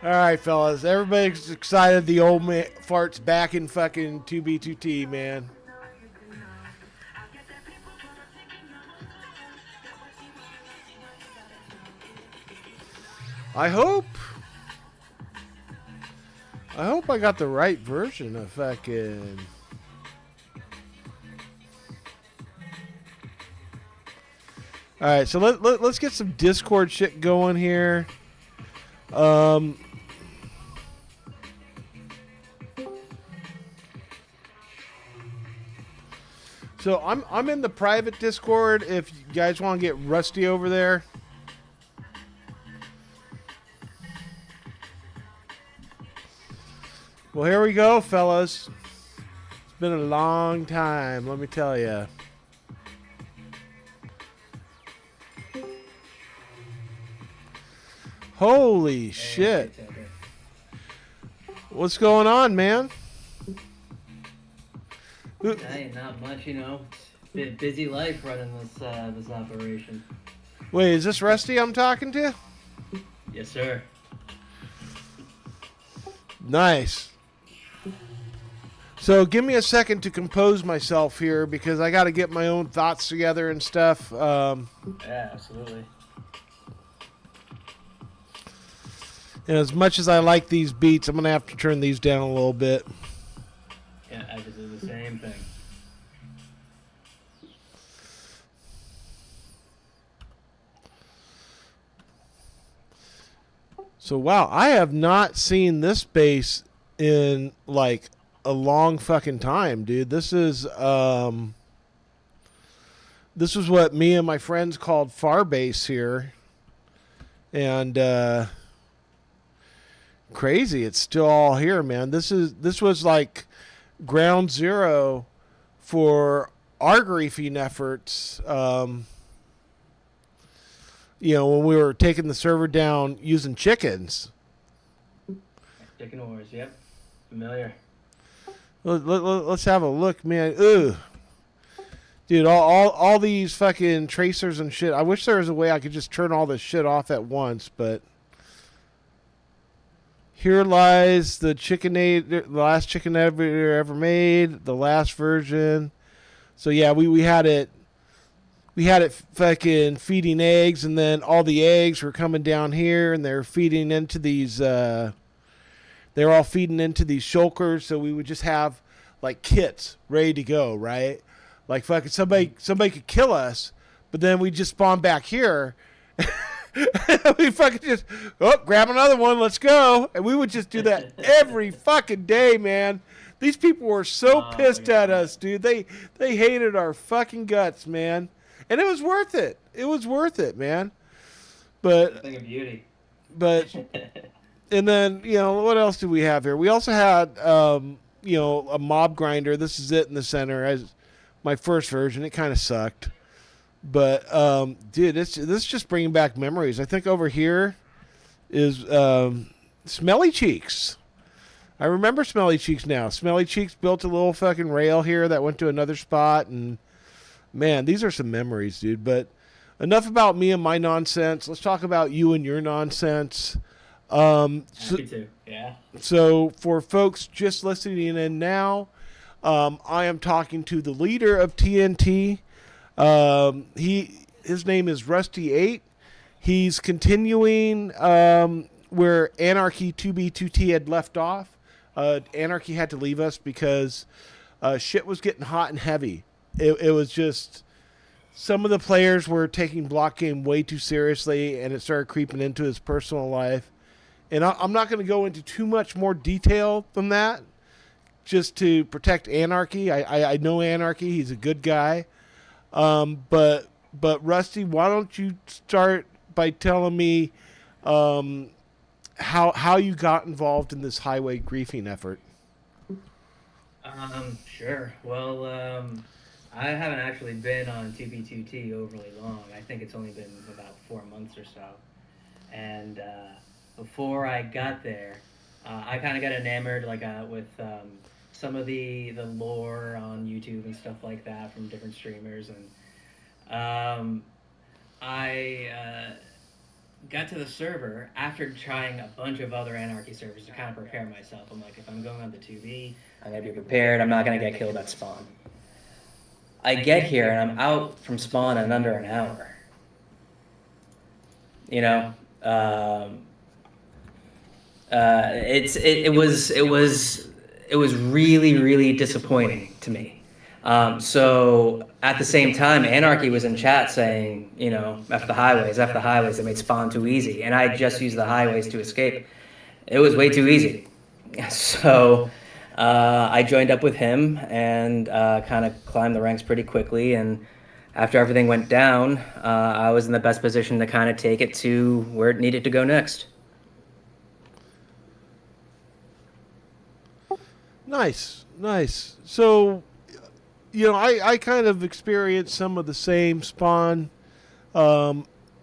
All right, fellas. Everybody's excited the old man fart's back in fucking 2B2T, man. I hope I got the right version of fucking. All right, so let's get some Discord shit going here. So I'm in the private Discord if you guys want to get Rusty over there. Well, here we go, fellas. It's been a long time, let me tell you. Holy shit. What's going on, man? Hey, not much, you know. Been busy life running this operation. Wait, is this Rusty I'm talking to? Yes, sir. Nice. So give me a second to compose myself here because I got to get my own thoughts together and stuff. Yeah, absolutely. And as much as I like these beats, I'm going to have to turn these down a little bit. Yeah, I just do the same thing. So, wow, I have not seen this bass in, like, a long fucking time, dude. This is what me and my friends called far bass here. And, crazy. It's still all here, man. This was like ground zero for our griefing efforts. You know, when we were taking the server down using chickens. Chicken wars, yep. Familiar. Let's have a look, man. Ooh. Dude, all these fucking tracers and shit. I wish there was a way I could just turn all this shit off at once, but here lies the last chicken ever made, the last version. So yeah, we had it fucking feeding eggs, and then all the eggs were coming down here, and they're feeding into these. They were all feeding into these shulkers, so we would just have like kits ready to go, right? Like fucking somebody could kill us, but then we just spawn back here. We fucking just grab another one, let's go, and we would just do that every fucking day, man. These people were so pissed at us, dude. They hated our fucking guts, man, and it was worth it. It was worth it, man. But Thing of beauty. But and then what else do we have here? We also had a mob grinder. This is it in the center as my first version. It kind of sucked. But, dude, this is just bringing back memories. I think over here is Smelly Cheeks. I remember Smelly Cheeks now. Smelly Cheeks built a little fucking rail here that went to another spot. And, man, these are some memories, dude. But enough about me and my nonsense. Let's talk about you and your nonsense. Happy to, yeah. So, for folks just listening in now, I am talking to the leader of TNT. His name is RustyEight. He's continuing where Anarchy 2B2T had left off. Anarchy had to leave us because shit was getting hot and heavy. It was just some of the players were taking block game way too seriously, and it started creeping into his personal life. And I'm not going to go into too much more detail than that, just to protect Anarchy. I know Anarchy. He's a good guy. But Rusty, why don't you start by telling me how you got involved in this highway griefing effort? Sure. Well, I haven't actually been on 2B2T overly long. I think it's only been about 4 months or so. And before I got there, I kind of got enamored with some of the lore on YouTube and stuff like that from different streamers, and I got to the server after trying a bunch of other Anarchy servers to kind of prepare myself. I'm like, if I'm going on the 2B, I'm gonna be prepared. I'm not gonna get killed at spawn. I get here and I'm out from spawn in under an hour. You know, um, it was really really disappointing to me. So at the same time, Anarchy was in chat saying, you know, F the highways, they made spawn too easy, and I just used the highways to escape. It was way too easy. So I joined up with him and kind of climbed the ranks pretty quickly. And after everything went down, I was in the best position to kind of take it to where it needed to go next. Nice, nice. So, you know, I kind of experienced some of the same. Spawn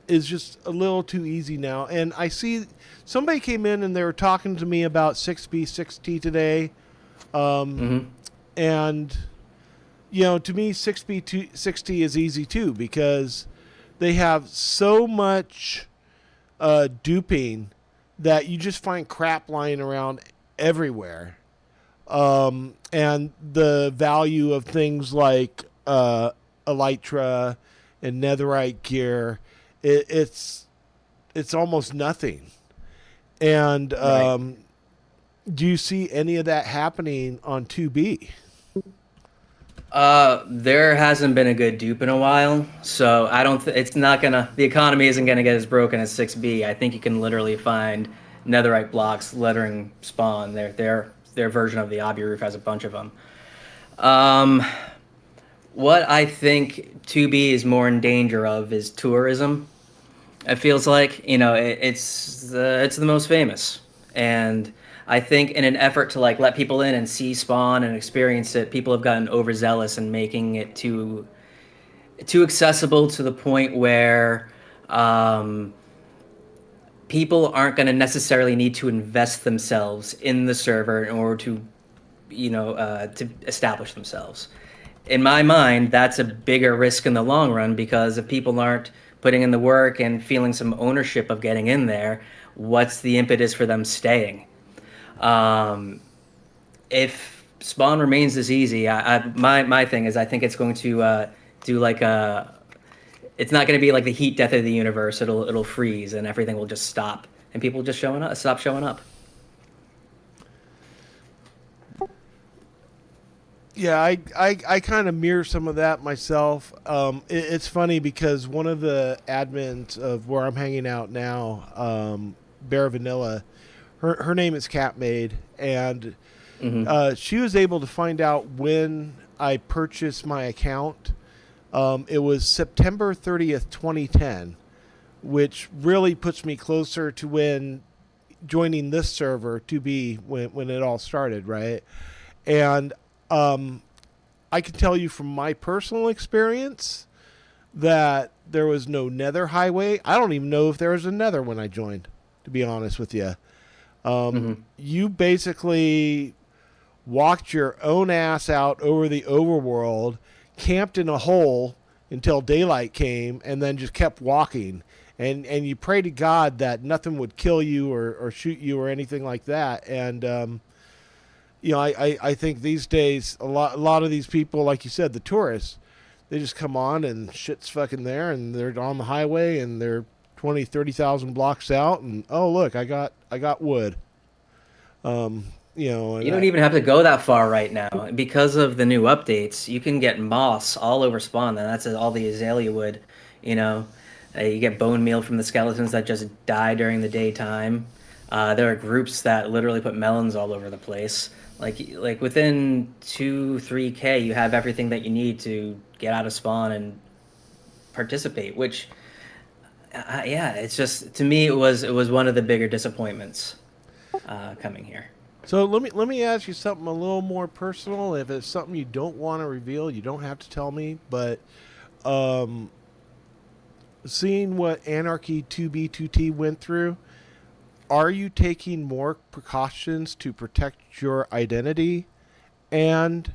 is just a little too easy now. And I see somebody came in and they were talking to me about 6B, 6T today. And, you know, to me, 6B, 6T is easy too because they have so much duping that you just find crap lying around everywhere. And the value of things like elytra and netherite gear, it's almost nothing. And Right. do you see any of that happening on 2B? There hasn't been a good dupe in a while, so I don't. It's not gonna. The economy isn't gonna get as broken as 6B. I think you can literally find netherite blocks lettering spawn. Their version of the obby roof has a bunch of them. Um, what I think 2B is more in danger of is tourism. It feels like, you know, it's the most famous, and I think in an effort to like let people in and see spawn and experience it, people have gotten overzealous and making it too accessible to the point where um, people aren't going to necessarily need to invest themselves in the server in order to, to establish themselves. In my mind, that's a bigger risk in the long run because if people aren't putting in the work and feeling some ownership of getting in there, what's the impetus for them staying? Um, if spawn remains this easy, my thing is I think it's going to do like a. It's not going to be like the heat death of the universe. It'll freeze and everything will just stop and people just stop showing up. Yeah, I kind of mirror some of that myself. It's funny because one of the admins of where I'm hanging out now, Bear Vanilla, her name is Catmaid, and she was able to find out when I purchased my account. It was September 30th, 2010, which really puts me closer to when joining this server to be when it all started, right? And I can tell you from my personal experience that there was no nether highway. I don't even know if there was a nether when I joined, to be honest with you. You basically walked your own ass out over the overworld, camped in a hole until daylight came, and then just kept walking. And you pray to God that nothing would kill you or shoot you or anything like that. And I think these days a lot of these people, like you said, the tourists, they just come on and shit's fucking there, and they're on the highway and they're 20, 30,000 blocks out, and oh look, I got wood. And You don't even have to go that far right now because of the new updates. You can get moss all over spawn, and that's all the azalea wood. You know, you get bone meal from the skeletons that just die during the daytime. There are groups that literally put melons all over the place. Like within 2-3K, you have everything that you need to get out of spawn and participate. Which, yeah, it's just to me it was one of the bigger disappointments coming here. So let me ask you something a little more personal. If it's something you don't want to reveal, you don't have to tell me. But seeing what Anarchy 2B 2T went through, are you taking more precautions to protect your identity? And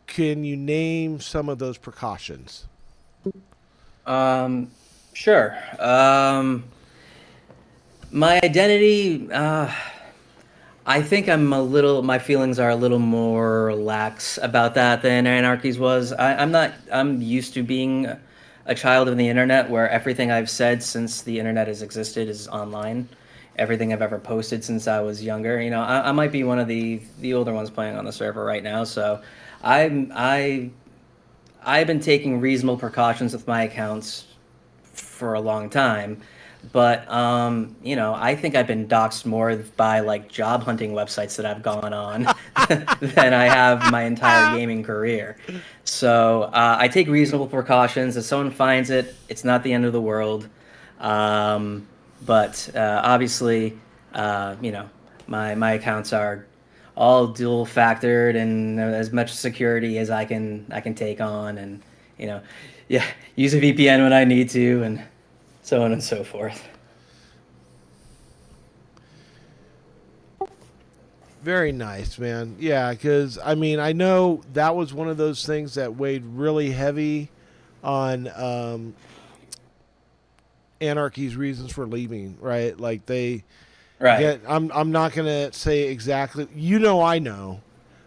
can you name some of those precautions? Sure. My identity, I think my feelings are a little more lax about that than Anarchy's was. I'm used to being a child of the internet where everything I've said since the internet has existed is online. Everything I've ever posted since I was younger. I might be one of the older ones playing on the server right now, so I'm, I, I've been taking reasonable precautions with my accounts for a long time. But I think I've been doxxed more by like job hunting websites that I've gone on than I have my entire gaming career. So I take reasonable precautions. If someone finds it, it's not the end of the world. But obviously, my accounts are all dual factored and as much security as I can take on, and you know, yeah, use a VPN when I need to, and so on and so forth. Very nice, man. Yeah, because I mean, I know that was one of those things that weighed really heavy on Anarchy's reasons for leaving. Right? Like they Right. get. I'm not gonna say exactly. I know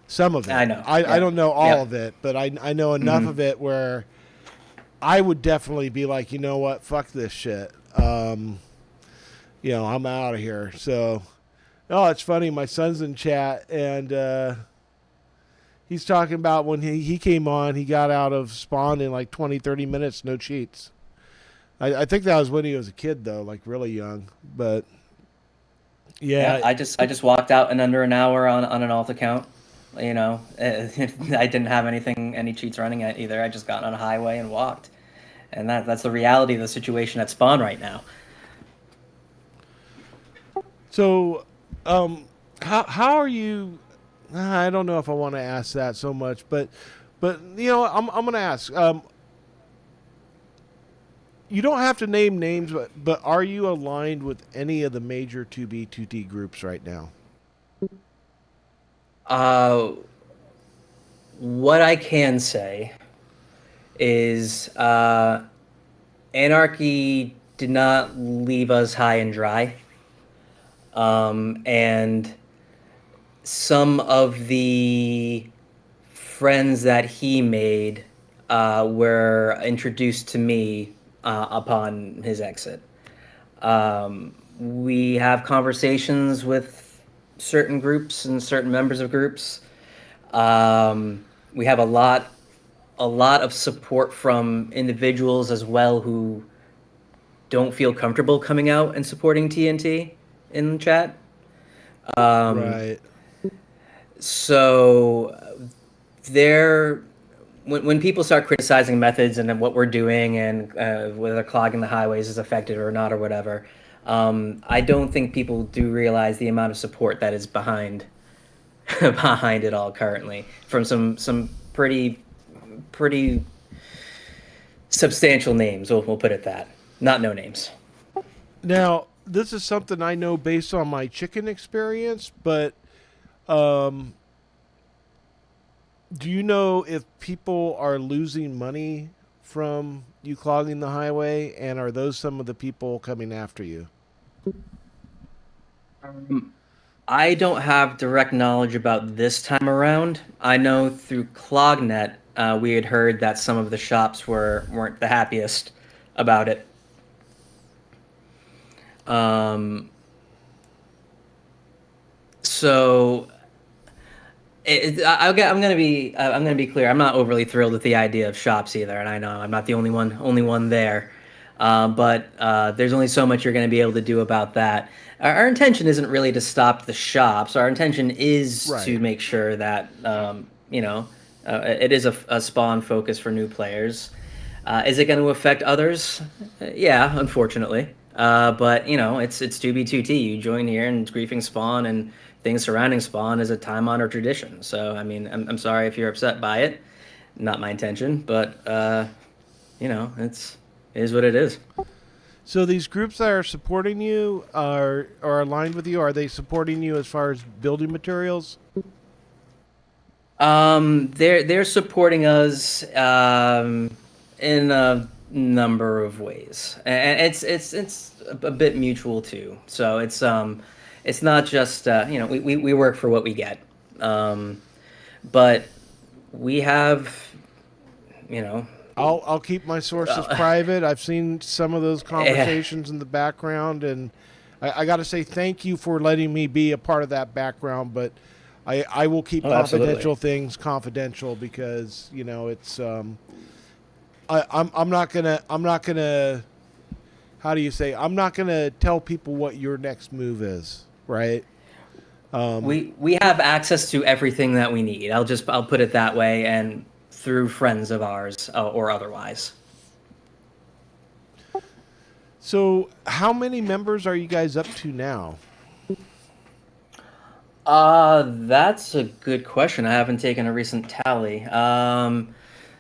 some of it. I know. I Yep. don't know all Yep. of it, but I know enough Hmm. of it where I would definitely be like, you know what, fuck this shit. I'm out of here. So, oh, it's funny. My son's in chat and he's talking about when he came on, he got out of spawn in like 20, 30 minutes, no cheats. I think that was when he was a kid, though, like really young. But Yeah, yeah, I just walked out in under an hour on an alt account. I didn't have any cheats running it either. I just got on a highway and walked, and that's the reality of the situation at spawn right now. so how are you? I don't know if I want to ask that so much, but I'm gonna ask. You don't have to name names, but are you aligned with any of the major 2B2T groups right now? Uh, what I can say is Anarchy did not leave us high and dry, and some of the friends that he made were introduced to me upon his exit. We have conversations with certain groups and certain members of groups. We have a lot of support from individuals as well who don't feel comfortable coming out and supporting TNT in chat. Um, Right. so there, when people start criticizing methods and what we're doing and whether clogging the highways is effective or not or whatever, I don't think people do realize the amount of support that is behind behind it all currently from some pretty substantial names. We'll put it that, not no names. Now, this is something I know based on my chicken experience, but um, do you know if people are losing money from you clogging the highway, and are those some of the people coming after you? I don't have direct knowledge about this time around. I know through ClogNET, we had heard that some of the shops weren't the happiest about it. Um, so I'm gonna be clear. I'm not overly thrilled with the idea of shops either, and I know I'm not the only one there. But there's only so much you're going to be able to do about that. Our intention isn't really to stop the shops. Our intention is to Right. make sure that it is a spawn focus for new players. Is it going to affect others? Yeah, unfortunately. But it's 2B2T. You join here, and griefing spawn and things surrounding spawn is a time-honored tradition. So I mean, I'm sorry if you're upset by it. Not my intention, but it is what it is. So these groups that are supporting you are aligned with you. Are they supporting you as far as building materials? They're supporting us in a number of ways, and it's a bit mutual too. So it's not just we work for what we get, but we have you know I'll keep my sources private. I've seen some of those conversations in the background, and I got to say thank you for letting me be a part of that background. But I will keep confidential things confidential because it's I'm not gonna how do you say, I'm not gonna tell people what your next move is, right? We have access to everything that we need. I'll put it that way, and through friends of ours or otherwise. So how many members are you guys up to now? That's a good question. I haven't taken a recent tally.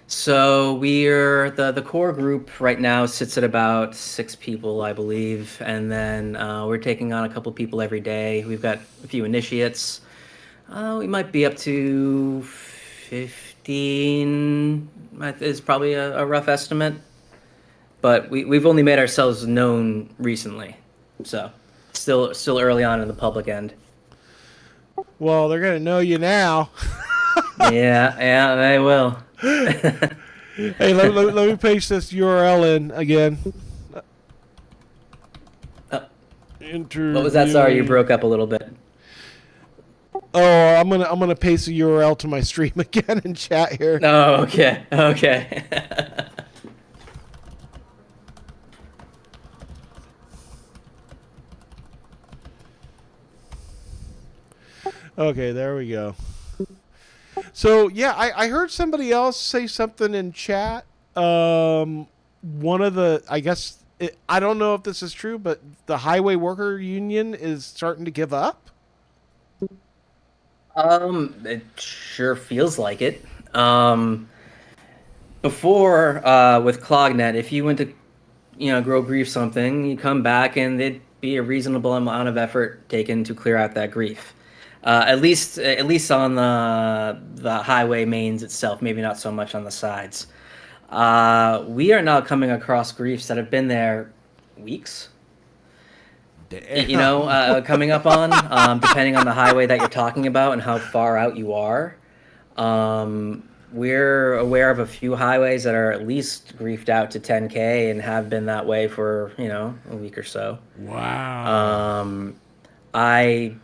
So we're the core group right now sits at about 6 people, I believe, and then we're taking on a couple people every day. We've got a few initiates. We might be up to 15. Is probably a rough estimate, but we've only made ourselves known recently, so still early on in the public end. Well, they're gonna know you now. Yeah, they will. Hey, let me paste this URL in again. What was that? Sorry, you broke up a little bit. Oh, I'm gonna paste the URL to my stream again in chat here. Oh, okay. Okay, there we go. So yeah, I heard somebody else say something in chat. One of the, I don't know if this is true, but the Highway Worker Union is starting to give up. It sure feels like it. Before, with ClogNET, if you went to, grow grief something, you come back and there'd be a reasonable amount of effort taken to clear out that grief. At least on the highway mains itself, maybe not so much on the sides. We are now coming across griefs that have been there weeks. Coming up on, depending on the highway that you're talking about and how far out you are. We're aware of a few highways that are at least griefed out to 10K and have been that way for, a week or so. Wow. I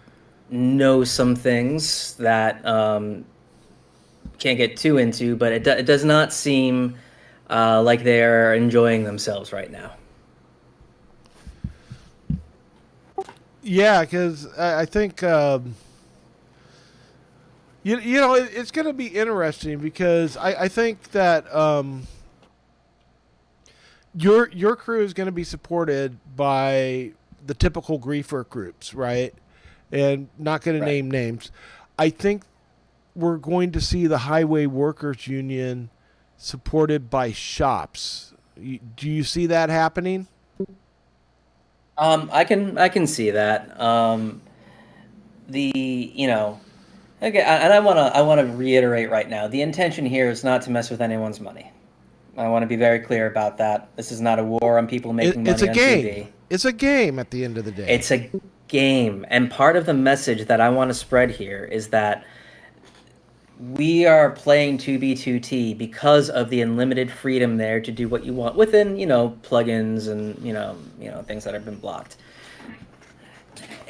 know some things that can't get too into, but it does not seem like they're enjoying themselves right now. Yeah, because I think it's going to be interesting because I think that your crew is going to be supported by the typical griefer groups, right? And not going to name names. I think we're going to see the Highway Workers Union supported by shops. Do you see that happening? I can see that. Again, and I wanna reiterate right now. The intention here is not to mess with anyone's money. I want to be very clear about that. This is not a war on people making money on TV. It's a game at the end of the day. It's a game, and part of the message that I want to spread here is that we are playing 2B2T because of the unlimited freedom there to do what you want within, plugins and things that have been blocked.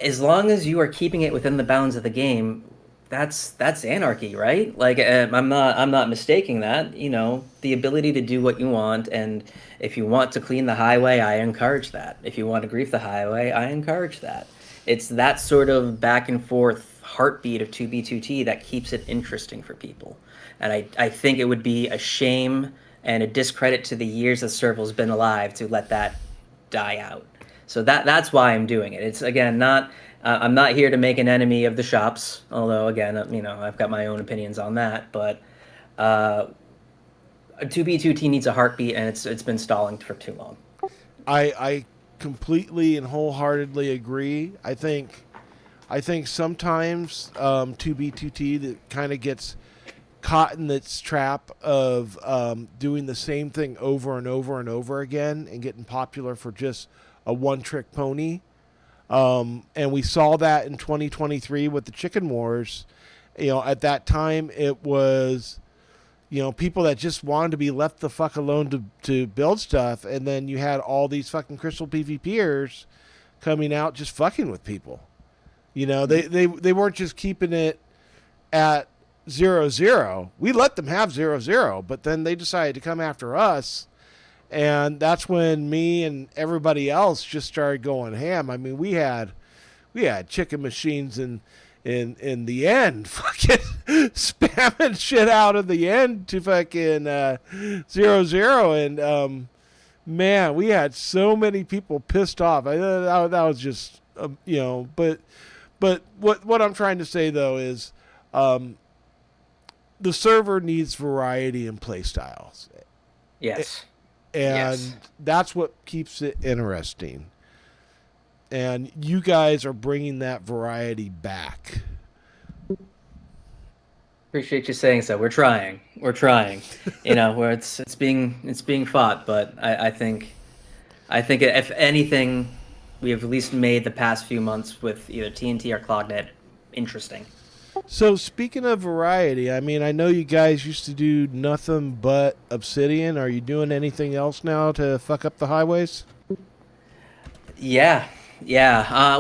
As long as you are keeping it within the bounds of the game, that's anarchy, right? Like I'm not mistaking that. The ability to do what you want, and if you want to clean the highway, I encourage that. If you want to grief the highway, I encourage that. It's that sort of back and forth heartbeat of 2B2T that keeps it interesting for people. And I think it would be a shame and a discredit to the years that Serval's been alive to let that die out. So that's why I'm doing it. It's, again, not... I'm not here to make an enemy of the shops, although, again, I've got my own opinions on that. But 2B2T needs a heartbeat, and it's been stalling for too long. I completely and wholeheartedly agree. I think sometimes 2B2T that kind of gets caught in its trap of doing the same thing over and over and over again and getting popular for just a one-trick pony. And we saw that in 2023 with the Chicken Wars. At that time, it was, people that just wanted to be left the fuck alone to build stuff. And then you had all these fucking crystal PvPers coming out just fucking with people. They weren't just keeping it at 0-0. We let them have 0-0, but then they decided to come after us. And that's when me and everybody else just started going ham. I mean, we had chicken machines in the end, fucking spamming shit out of the end to fucking 0-0. And man, we had so many people pissed off. That was just But what I'm trying to say though is, the server needs variety in play styles. Yes. And that's what keeps it interesting. And you guys are bringing that variety back. Appreciate you saying so. We're trying. Where it's being fought, but I think if anything, we have at least made the past few months with either TNT or ClogNET interesting. So speaking of variety, I mean, I know you guys used to do nothing but Obsidian. Are you doing anything else now to fuck up the highways? Yeah.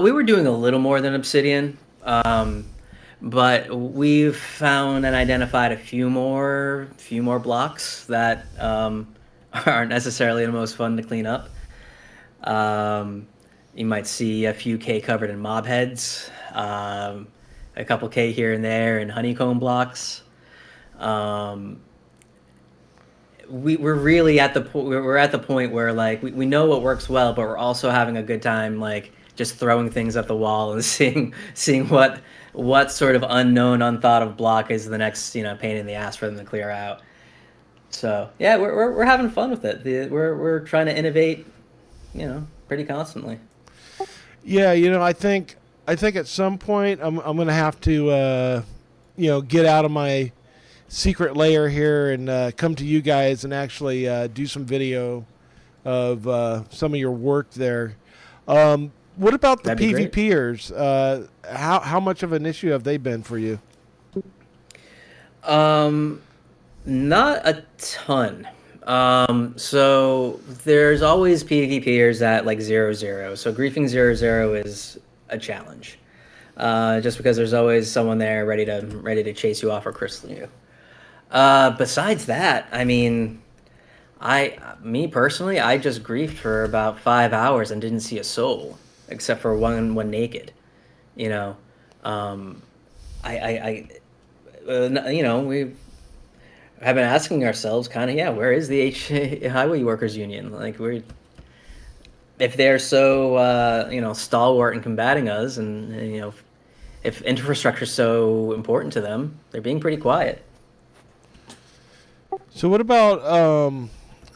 We were doing a little more than Obsidian, but we've found and identified a few more blocks that aren't necessarily the most fun to clean up. You might see a few K covered in mob heads. A couple K here and there in honeycomb blocks. We're really at the point where like we know what works well, but we're also having a good time like just throwing things at the wall and seeing what sort of unknown, unthought of block is the next pain in the ass for them to clear out. So yeah, we're having fun with it. We're trying to innovate, pretty constantly. Yeah, I think at some point I'm gonna have to get out of my secret lair here and come to you guys and actually do some video of some of your work there. What about the PvPers? How much of an issue have they been for you? Not a ton. So there's always PvPers at like 0-0. So griefing 0-0 is a challenge. Just because there's always someone there ready to chase you off or crystal you. Besides that, I mean, me personally, I just griefed for about 5 hours and didn't see a soul except for one naked. We have been asking ourselves kind of, where is the Highway Workers Union? Like if they're so stalwart in combating us, and if infrastructure is so important to them, they're being pretty quiet. So what about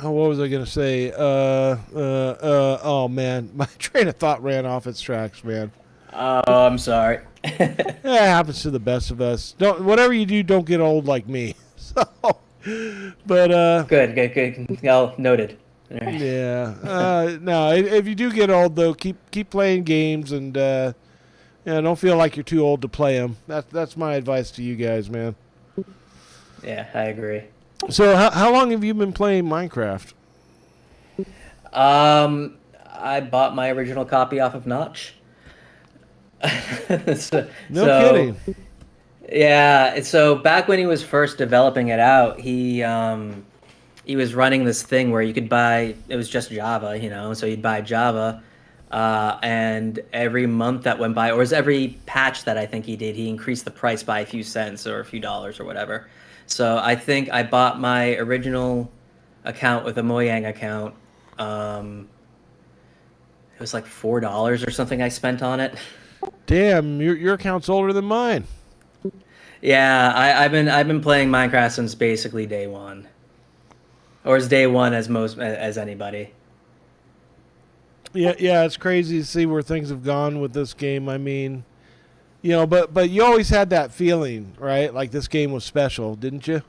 what was I gonna say? Oh man, my train of thought ran off its tracks, man. Oh, I'm sorry. It happens to the best of us. Whatever you do, don't get old like me. So, but good. Well, noted. Right. Yeah. No, if you do get old though, keep playing games and don't feel like you're too old to play them. That's my advice to you guys, man. Yeah, I agree. So how long have you been playing Minecraft? I bought my original copy off of Notch. No kidding. Yeah, so back when he was first developing it out, he was running this thing where you could buy, it was just Java, so you'd buy Java, and every month that went by, or it was every patch that I think he did, he increased the price by a few cents or a few dollars or whatever. So I think I bought my original account with a Mojang account. It was like $4 or something I spent on it. Damn, your account's older than mine. Yeah, I've been playing Minecraft since basically day one, or as day one as anybody. Yeah, it's crazy to see where things have gone with this game. I mean, but you always had that feeling, right? Like this game was special, didn't you?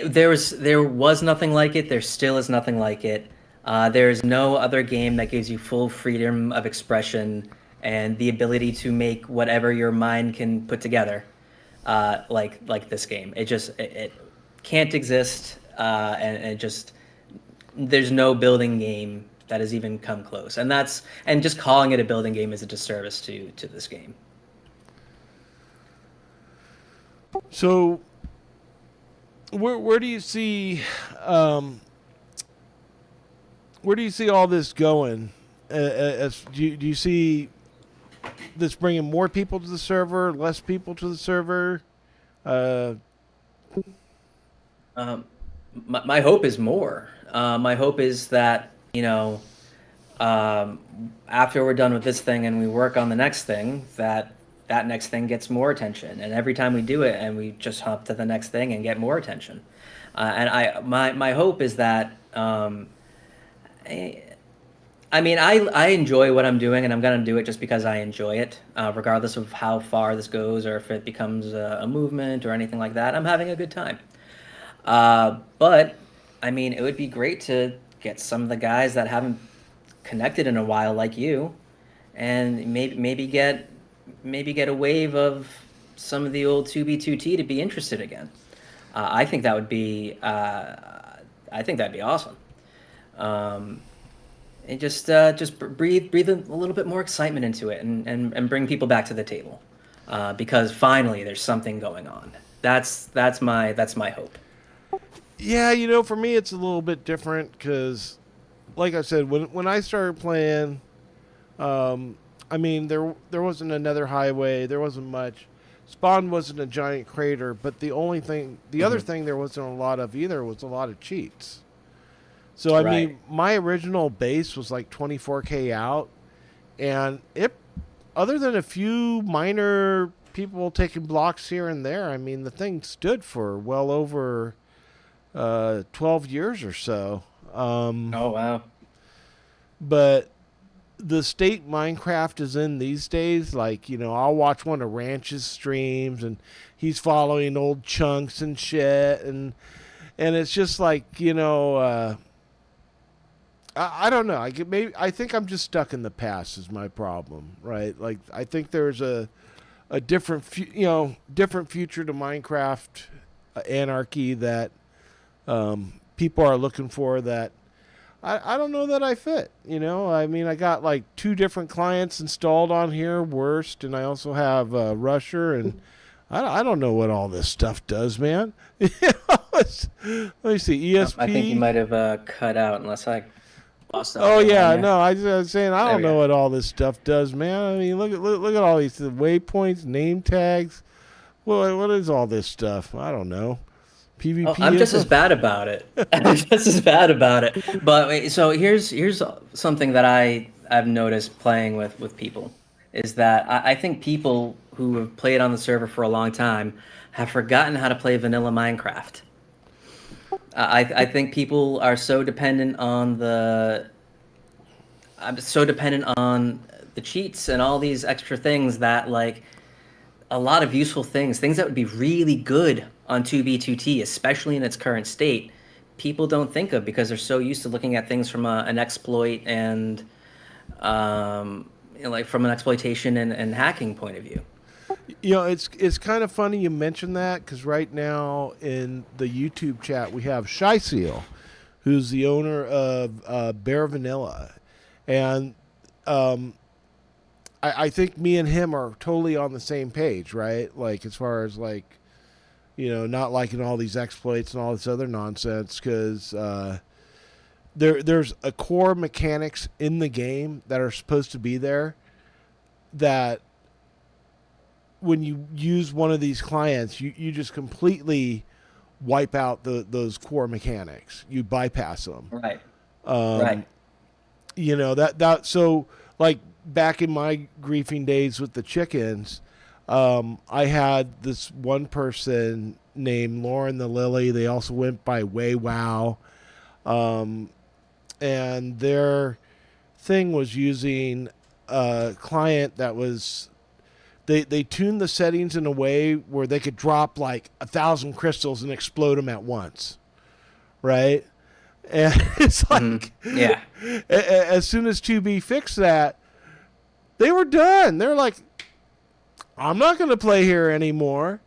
There was nothing like it. There still is nothing like it. There is no other game that gives you full freedom of expression and the ability to make whatever your mind can put together, like this game. It can't exist, and it just there's no building game that has even come close. And just calling it a building game is a disservice to this game. So, where do you see all this going? Do you see this bringing more people to the server, less people to the server? My hope is more. My hope is that, after we're done with this thing and we work on the next thing, that next thing gets more attention. And every time we do it, and we just hop to the next thing and get more attention. My hope is that, I enjoy what I'm doing, and I'm gonna do it just because I enjoy it, regardless of how far this goes or if it becomes a movement or anything like that. I'm having a good time. But it would be great to get some of the guys that haven't connected in a while, like you, and maybe get a wave of some of the old 2B2T to be interested again. I think that would be that'd be awesome. And just breathe a little bit more excitement into it, and bring people back to the table, because finally there's something going on. That's my hope. Yeah, for me it's a little bit different because, like I said, when I started playing, there wasn't another highway, there wasn't much. Spawn wasn't a giant crater, but the other thing there wasn't a lot of either was a lot of cheats. So Right. my original base was like 24K out, and other than a few minor people taking blocks here and there, the thing stood for well over 12 years or so. Oh, wow. But the state Minecraft is in these days, like, I'll watch one of Ranch's streams, and he's following old chunks and shit, and it's just like, I don't know. I think I'm just stuck in the past is my problem, right? Like, I think there's a different different future to Minecraft, Anarchy, that people are looking for, that I don't know that I fit. I got like 2 different clients installed on here, Worst, and I also have Rusher, and I don't know what all this stuff does, man. Let me see, ESP. I think you might have cut out, unless I lost. Oh yeah, there. no, I was saying I There don't we know go. what all this stuff does, man. Look at all these waypoints, name tags. What is all this stuff? I don't know. PvP. I'm just as bad about it. I'm just as bad about it. But so here's something that I've noticed playing with people, is that I think people who have played on the server for a long time have forgotten how to play vanilla Minecraft. I think people are so dependent on the cheats and all these extra things that, like, a lot of useful things that would be really good on 2B2T, especially in its current state, people don't think of because they're so used to looking at things from an exploit and like from an exploitation and hacking point of view. It's kind of funny you mentioned that, because right now in the YouTube chat we have Shy Seal, who's the owner of Bear Vanilla, and I think me and him are totally on the same page, right? Like, as far as, like, not liking all these exploits and all this other nonsense, because there's a core mechanics in the game that are supposed to be there, that when you use one of these clients, you just completely wipe out those core mechanics. You bypass them. Right. Right. So, like, back in my griefing days with the chickens, I had this one person named Lauren the Lily. They also went by WayWow. And their thing was using a client that was they tuned the settings in a way where they could drop like 1,000 crystals and explode them at once, right? And it's like, Yeah. as soon as 2B fixed that, they were done. They're like, I'm not going to play here anymore.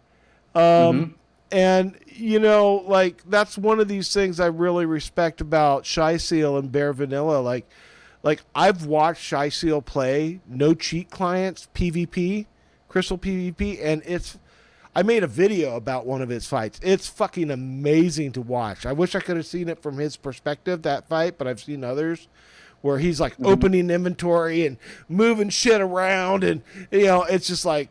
And, you know, like, that's one of these things I really respect about Shy Seal and Bare Vanilla. Like I've watched Shy Seal play no cheat clients PvP, Crystal PvP, and I made a video about one of his fights. It's fucking amazing to watch. I wish I could have seen it from his perspective, that fight, but I've seen others where he's like opening inventory and moving shit around, and you know, it's just like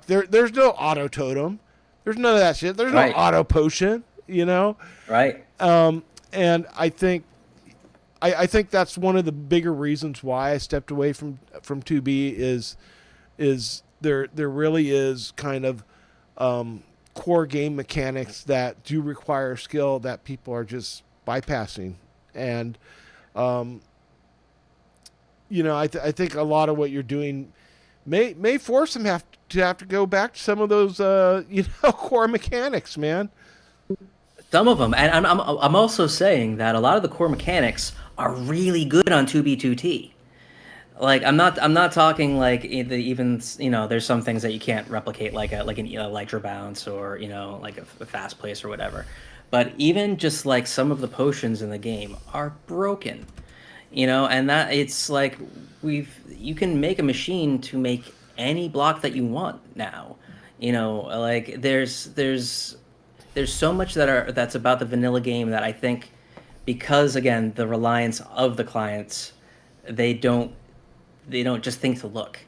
there's no auto totem. There's none of that shit. There's no auto potion, you know? Right. And I think that's one of the bigger reasons why I stepped away from 2B is there really is kind of core game mechanics that do require skill that people are just bypassing. And you know, I think a lot of what you're doing may force them have to go back to some of those you know, core mechanics, man. Some of them, and I'm also saying that a lot of the core mechanics are really good on 2B2T. Like I'm not talking like even you know, there's some things that you can't replicate like an Elytra bounce or, you know, like a fast place or whatever. But even just like some of the potions in the game are broken, you know, and that it's like you can make a machine to make any block that you want now, you know, like there's so much that's about the vanilla game that I think, because again the reliance of the clients, they don't just think to look,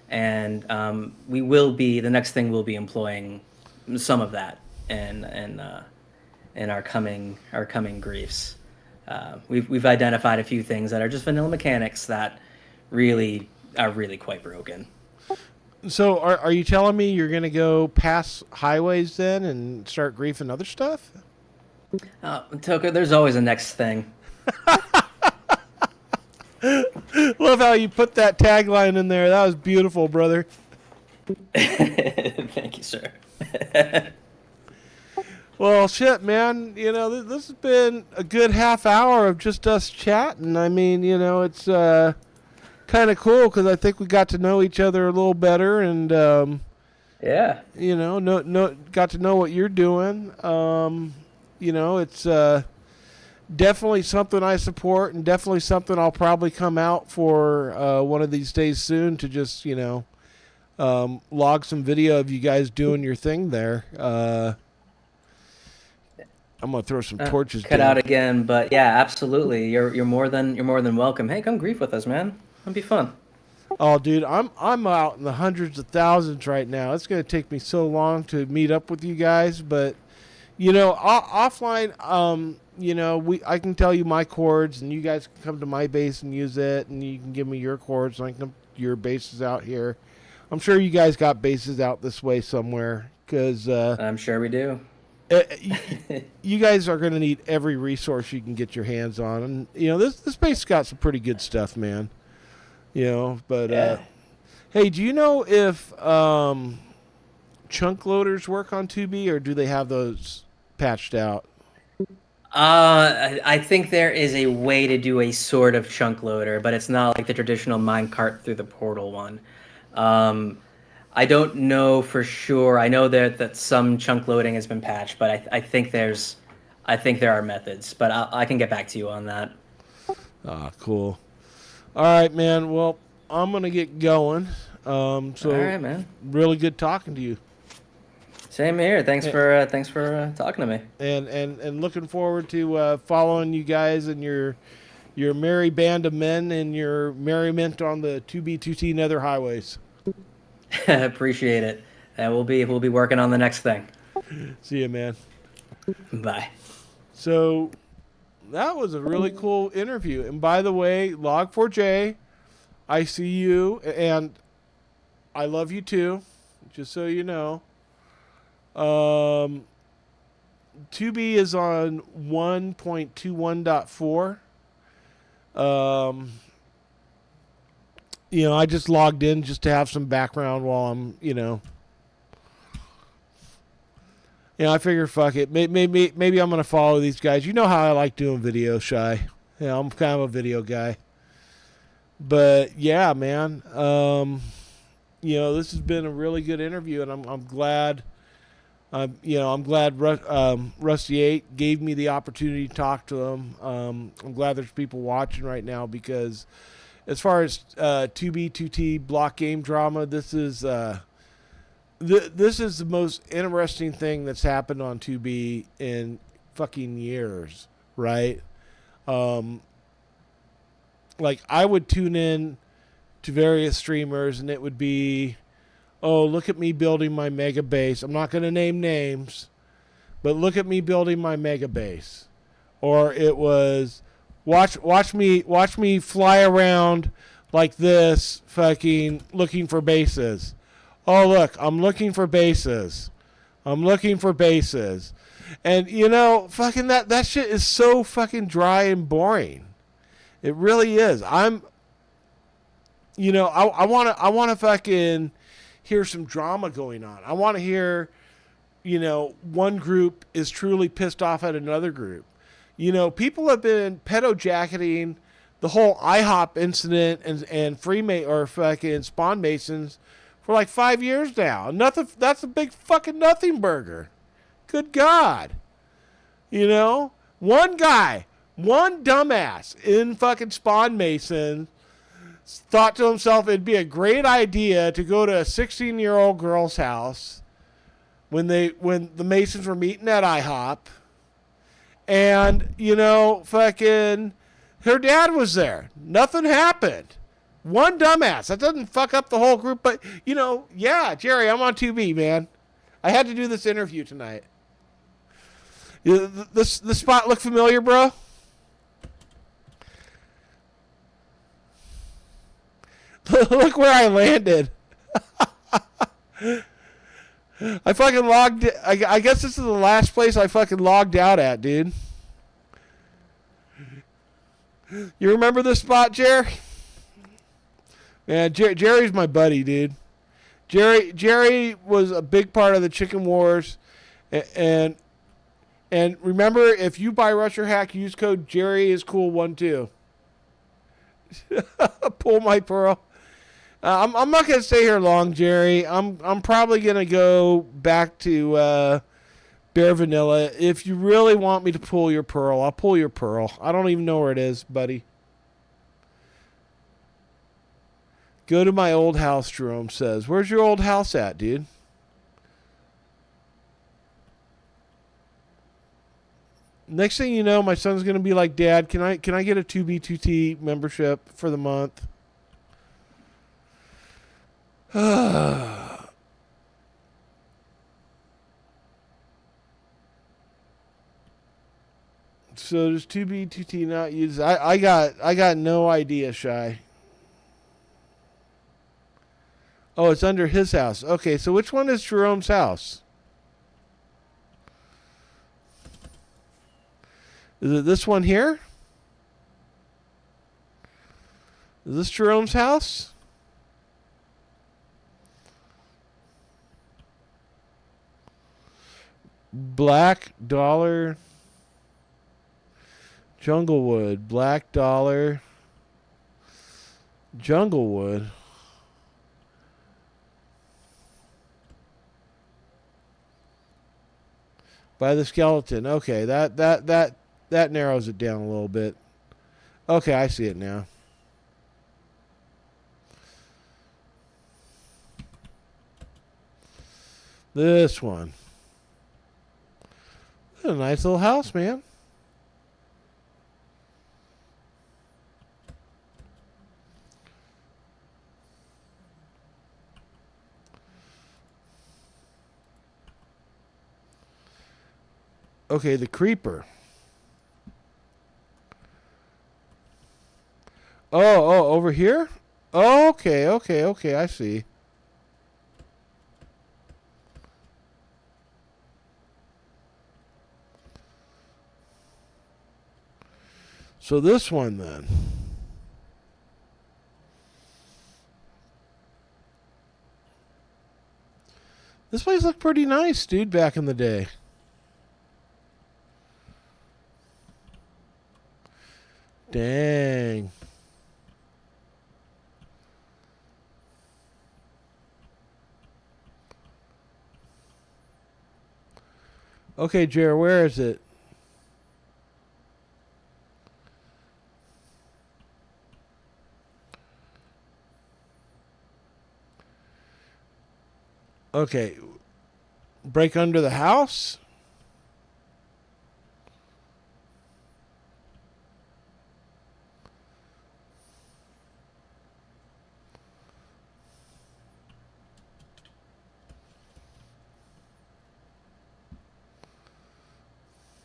and the next thing we'll be employing some of that in our coming griefs. We've identified a few things that are just vanilla mechanics that really are really quite broken. So are you telling me you're going to go past highways then and start griefing other stuff? Toka, there's always a next thing. Love how you put that tagline in there. That was beautiful, brother. Thank you, sir. Well, shit, man. You know, this has been a good half hour of just us chatting. I mean, you know, it's kind of cool because I think we got to know each other a little better, and yeah, you know, got to know what you're doing. You know, it's definitely something I support, and definitely something I'll probably come out for one of these days soon to just, you know, log some video of you guys doing your thing there. I'm gonna throw some torches. Cut down. out again, but yeah, absolutely. You're more than welcome. Hey, come grief with us, man. It'll be fun. Oh, dude, I'm out in the hundreds of thousands right now. It's gonna take me so long to meet up with you guys, but you know, offline, you know, I can tell you my chords, and you guys can come to my base and use it, and you can give me your chords, and I can come to your bases out here. I'm sure you guys got bases out this way somewhere, because I'm sure we do. You guys are going to need every resource you can get your hands on, and you know, this base got some pretty good stuff, man. You know, but Yeah. hey, do you know if chunk loaders work on 2B, or do they have those patched out? I think there is a way to do a sort of chunk loader, but it's not like the traditional minecart through the portal one. I don't know for sure. I know that some chunk loading has been patched, but I think there are methods. But I can get back to you on that. Ah, cool. All right, man. Well, I'm gonna get going. So All right, man. Really good talking to you. Same here. Thanks for talking to me. And looking forward to following you guys and your merry band of men and your merriment on the 2B2T Nether highways. Appreciate it. And we'll be working on the next thing. See you, man. Bye. So that was a really cool interview. And by the way, Log4j, I see you, and I love you too, just so you know. 2B is on 1.21.4. I just logged in just to have some background while I'm, I figure fuck it. Maybe I'm gonna follow these guys. You know how I like doing video, Shy. I'm kind of a video guy. But yeah, man. This has been a really good interview, and I'm glad. I'm glad RustyEight gave me the opportunity to talk to him. I'm glad there's people watching right now because, as far as 2B2T block game drama, this is this is the most interesting thing that's happened on 2B in fucking years, right? Like I would tune in to various streamers, and it would be, oh, look at me building my mega base. I'm not going to name names, but look at me building my mega base. Or it was, watch me fly around like this, fucking looking for bases. Oh, look, I'm looking for bases. I'm looking for bases. And, fucking that shit is so fucking dry and boring. It really is. I want to fucking hear some drama going on. I want to hear, one group is truly pissed off at another group. People have been pedo-jacketing the whole IHOP incident and or fucking Spawn Masons for like 5 years now. Nothing. That's a big fucking nothing burger. Good God. One guy, one dumbass in fucking Spawn Mason thought to himself it'd be a great idea to go to a 16-year-old girl's house when the Masons were meeting at IHOP, and fucking her dad was there. Nothing happened. One dumbass. That doesn't fuck up the whole group, but yeah, Jerry, I'm on 2B, man. I had to do this interview tonight. The spot look familiar, bro? Look where I landed. I fucking logged. I guess this is the last place I fucking logged out at, dude. You remember this spot, Jerry? Man, Jerry's my buddy, dude. Jerry was a big part of the Chicken Wars, and remember, if you buy Rusher Hack, use code Jerry is cool 12. Pull my pearl. I'm not gonna stay here long, Jerry. I'm probably gonna go back to Bare Vanilla. If you really want me to pull your pearl, I'll pull your pearl. I don't even know where it is, buddy. Go to my old house, Jerome says. Where's your old house at, dude? Next thing you know, my son's gonna be like, Dad, can I get a 2B2T membership for the month? So does 2B2T not use? I got no idea, Shy. Oh, it's under his house. Okay, so which one is Jerome's house? Is it this one here? Is this Jerome's house? Black Dollar Junglewood. Black Dollar Junglewood. By the skeleton. Okay, that narrows it down a little bit. Okay, I see it now. This one. A nice little house, man. Okay, the creeper. Oh, over here? Oh, okay, I see. So this one then. This place looked pretty nice, dude, back in the day. Dang. Okay, Jared, where is it? Okay. Break under the house?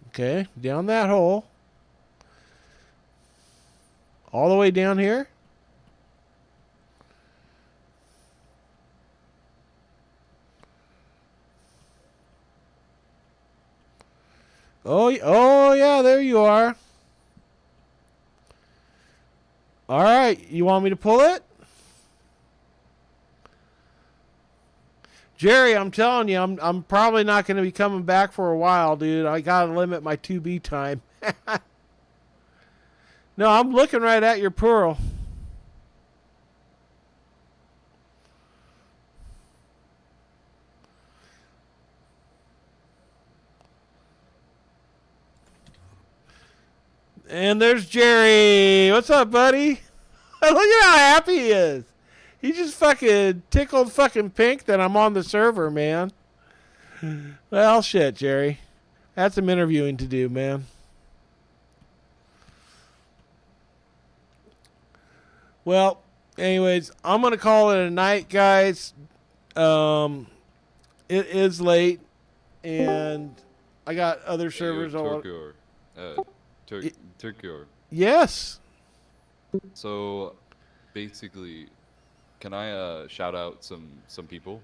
Okay, down that hole. All the way down here? Oh yeah, there you are. All right, you want me to pull it? Jerry, I'm telling you, I'm probably not going to be coming back for a while, dude. I got to limit my 2B time. No, I'm looking right at your pearl. And there's Jerry. What's up, buddy? Look at how happy he is. He just fucking tickled fucking pink that I'm on the server, man. Well, shit, Jerry. That's some interviewing to do, man. Well, anyways, I'm going to call it a night, guys. It is late, and I got other servers. Turkior. Yes. So, basically, can I shout out some people?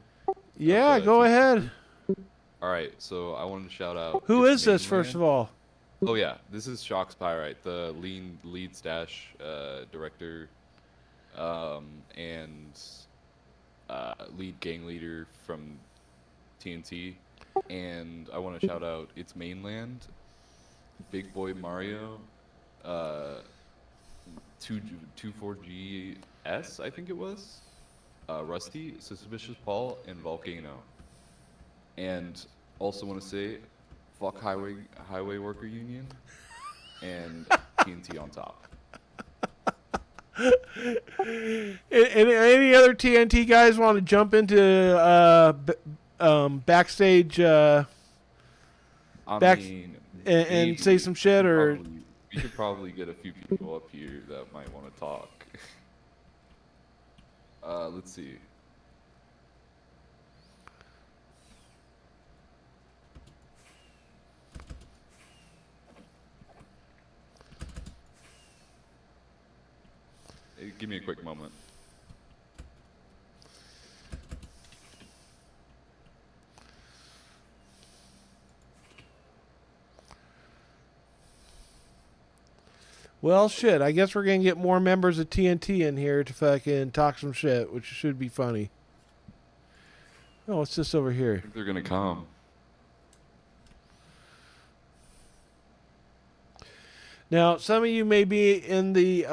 Yeah, go ahead. All right, so I wanted to shout out. Who is this, first of all? Oh yeah, this is Shox Pyrite, the lead stash director, and lead gang leader from TNT. And I want to shout out its mainland, Big Boy Mario, 24GS, I think it was, Rusty, Suspicious Paul, and Volcano. And also want to say, fuck Highway Worker Union, and TNT on top. Any other TNT guys want to jump into backstage and say some shit, or we could probably get a few people up here that might want to talk. Let's see. Hey, give me a quick moment. well, shit. I guess we're gonna get more members of TNT in here to fucking talk some shit, which should be funny. Oh, what's this over I here? think they're gonna come. Now, some of you may be in the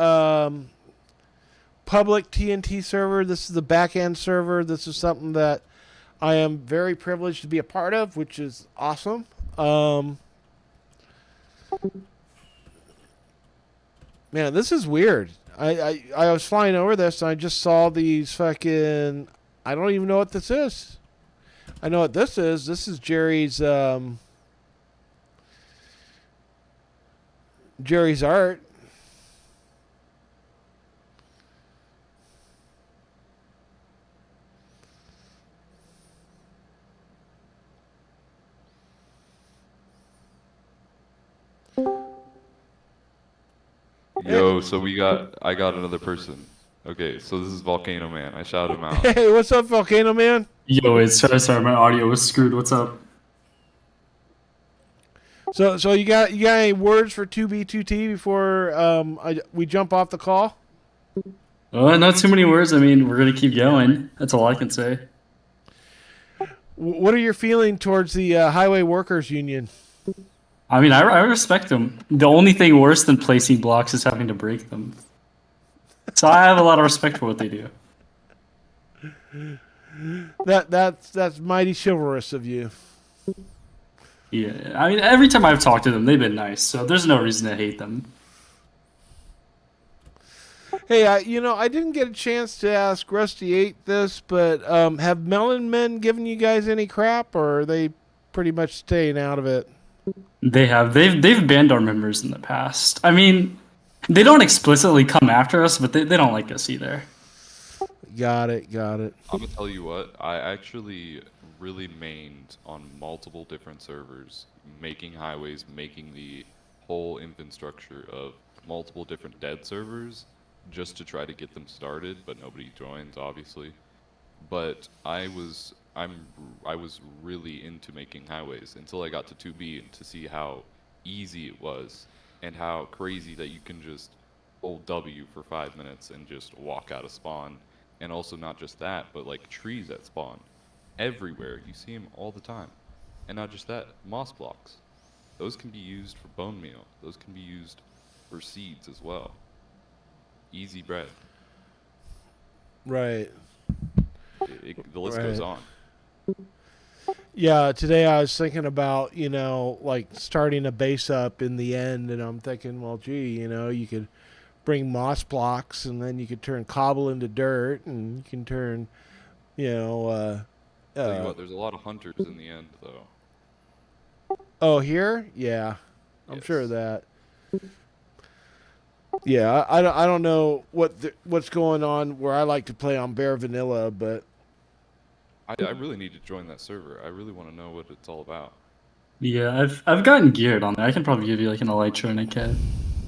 public TNT server. This is the back end server. This is something that I am very privileged to be a part of, which is awesome. Man, this is weird. I was flying over this and I just saw these fucking... I don't even know what this is. I know what this is. This is Jerry's Jerry's art. Yo, so I got another person. Okay, so this is Volcano Man. I shouted him out. Hey, what's up, Volcano Man? Yo, wait, sorry, my audio was screwed. What's up? So you got any words for 2B2T before we jump off the call? Not too many words. I mean, we're gonna keep going. That's all I can say. What are your feelings towards the Highway Workers Union? I mean, I respect them. The only thing worse than placing blocks is having to break them. So I have a lot of respect for what they do. That's mighty chivalrous of you. Yeah, I mean, every time I've talked to them, they've been nice. So there's no reason to hate them. Hey, I didn't get a chance to ask RustyEight this, but have Melon Men given you guys any crap, or are they pretty much staying out of it? They've banned our members in the past. I mean, they don't explicitly come after us, but they don't like us either. Got it. I'm gonna tell you what, I actually really mained on multiple different servers, making highways, making the whole infrastructure of multiple different dead servers, just to try to get them started, but nobody joins, obviously. But I was really into making highways until I got to 2B and to see how easy it was and how crazy that you can just hold W for 5 minutes and just walk out of spawn. And also not just that, but like trees at spawn. Everywhere, you see them all the time. And not just that, moss blocks. Those can be used for bone meal. Those can be used for seeds as well. Easy bread. Right. The list goes on. Yeah, today I was thinking about, like starting a base up in the end, and I'm thinking, well, gee, you could bring moss blocks, and then you could turn cobble into dirt, and you can turn, Tell you what, there's a lot of hunters in the end, though. Oh, here? Yeah. I'm Yes. sure of that. Yeah, I don't know what's going on where I like to play on bare vanilla, but I really need to join that server. I really want to know what it's all about. Yeah, I've gotten geared on there. I can probably give you like an elytra and a kit.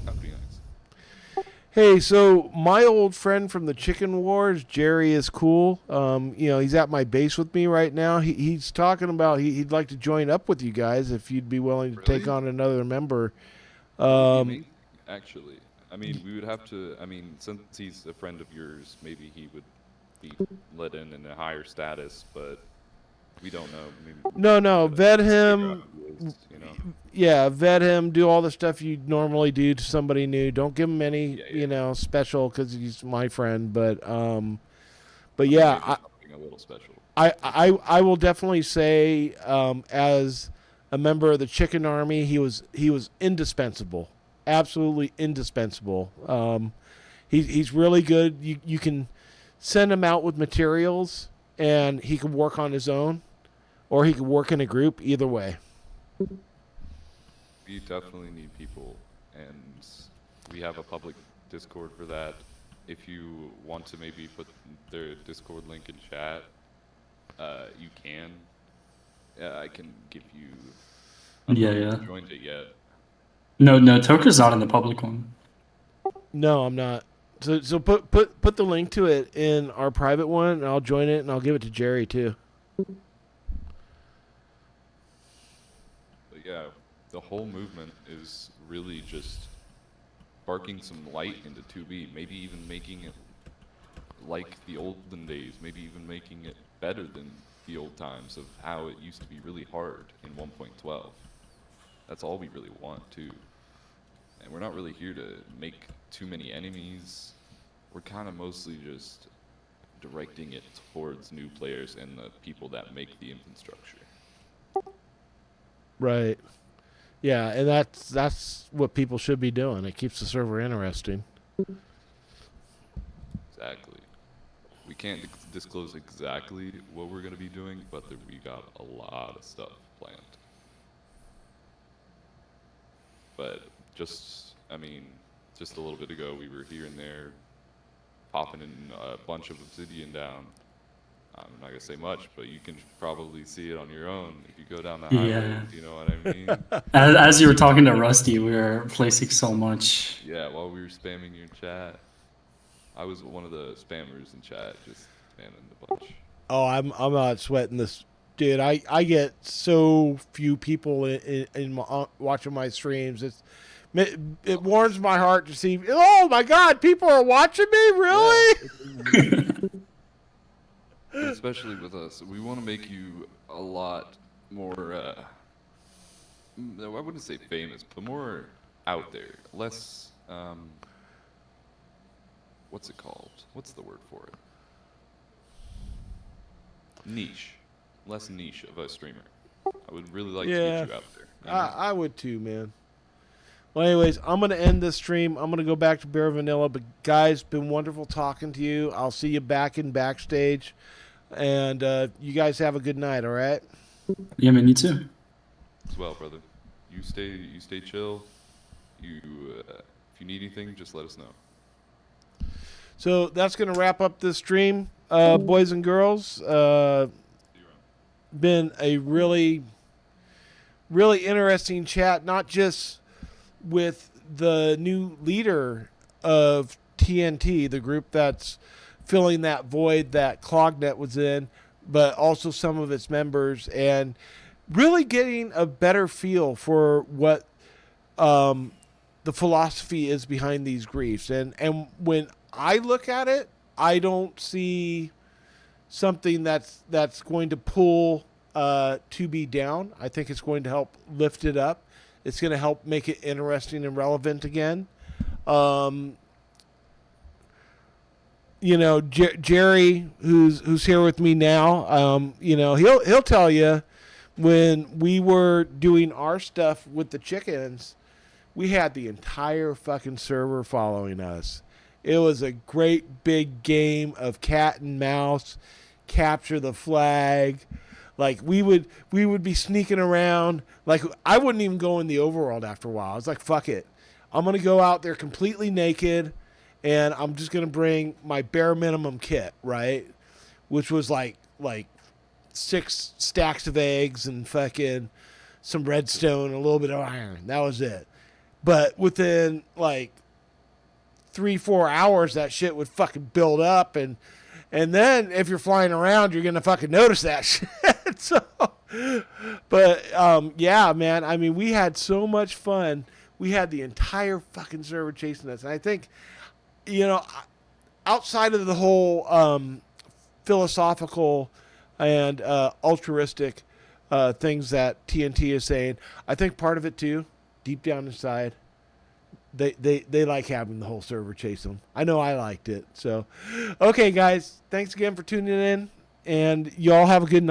That'd be nice. hey, so my old friend from the Chicken Wars, Jerry, is cool. He's at my base with me right now. He's talking about he'd like to join up with you guys if you'd be willing to take Really? on another member. Amazing, actually. I mean, we would have to. I mean, since he's a friend of yours, maybe he would be let in a higher status, but we don't know. Maybe No, vet figure out him. who is, Yeah, vet him. Do all the stuff you normally do to somebody new. Don't give him any, Yeah. special because he's my friend. But Maybe yeah, something a little special. I will definitely say, as a member of the Chicken Army, he was indispensable, absolutely indispensable. He's really good. You can send him out with materials, and he can work on his own, or he can work in a group. Either way. We definitely need people, and we have a public Discord for that. If you want to maybe put their Discord link in chat, you can. I can give you. I don't know if Yeah. you joined it yet. No, Toker's not in the public one. No, I'm not. So put the link to it in our private one, and I'll join it, and I'll give it to Jerry too. But yeah, the whole movement is really just sparking some light into 2B, maybe even making it like the olden days, maybe even making it better than the old times of how it used to be really hard in 1.12. That's all we really want too. And we're not really here to make too many enemies. We're kind of mostly just directing it towards new players and the people that make the infrastructure. Right. Yeah, and that's what people should be doing. It keeps the server interesting. Exactly. We can't disclose exactly what we're going to be doing, but we got a lot of stuff planned. But just a little bit ago, we were here and there, popping in a bunch of obsidian down. I'm not going to say much, but you can probably see it on your own if you go down the highway. Yeah. You know what I mean? As you were talking to Rusty, we were placing so much. Yeah, while we were spamming your chat. I was one of the spammers in chat, just spamming the bunch. Oh, I'm not sweating this, dude. I get so few people in my, watching my streams. It warms my heart to see. Oh my God, people are watching me, really? Yeah. especially with us, we want to make you a lot more. I wouldn't say famous, but more out there, less. What's it called? What's the word for it? Niche, less niche of a streamer. I would really like to get you out there. You know? I would too, man. Well, anyways, I'm going to end this stream. I'm going to go back to Bare Vanilla. But, guys, been wonderful talking to you. I'll see you back in backstage. And you guys have a good night, all right? Yeah, man, you too. As well, brother. You stay chill. If you need anything, just let us know. So that's going to wrap up this stream, boys and girls. Been a really, really interesting chat, not just with the new leader of TNT, the group that's filling that void that ClogNET was in, but also some of its members, and really getting a better feel for what the philosophy is behind these griefs. And when I look at it, I don't see something that's going to pull 2B down. I think it's going to help lift it up. It's going to help make it interesting and relevant again. Jerry, who's here with me now, he'll tell you, when we were doing our stuff with the chickens, we had the entire fucking server following us. It was a great big game of cat and mouse, capture the flag. Like we would be sneaking around. Like I wouldn't even go in the overworld after a while. I was like, fuck it. I'm going to go out there completely naked, and I'm just going to bring my bare minimum kit, right? Which was like 6 stacks of eggs and fucking some redstone, a little bit of iron. That was it. But within like 3-4 hours, that shit would fucking build up, and then if you're flying around, you're gonna fucking notice that shit. So, but yeah, man. I mean, we had so much fun. We had the entire fucking server chasing us, and I think, outside of the whole philosophical and altruistic things that TNT is saying, I think part of it too, deep down inside, they like having the whole server chase them. I know I liked it. So, okay, guys, thanks again for tuning in, and y'all have a good night.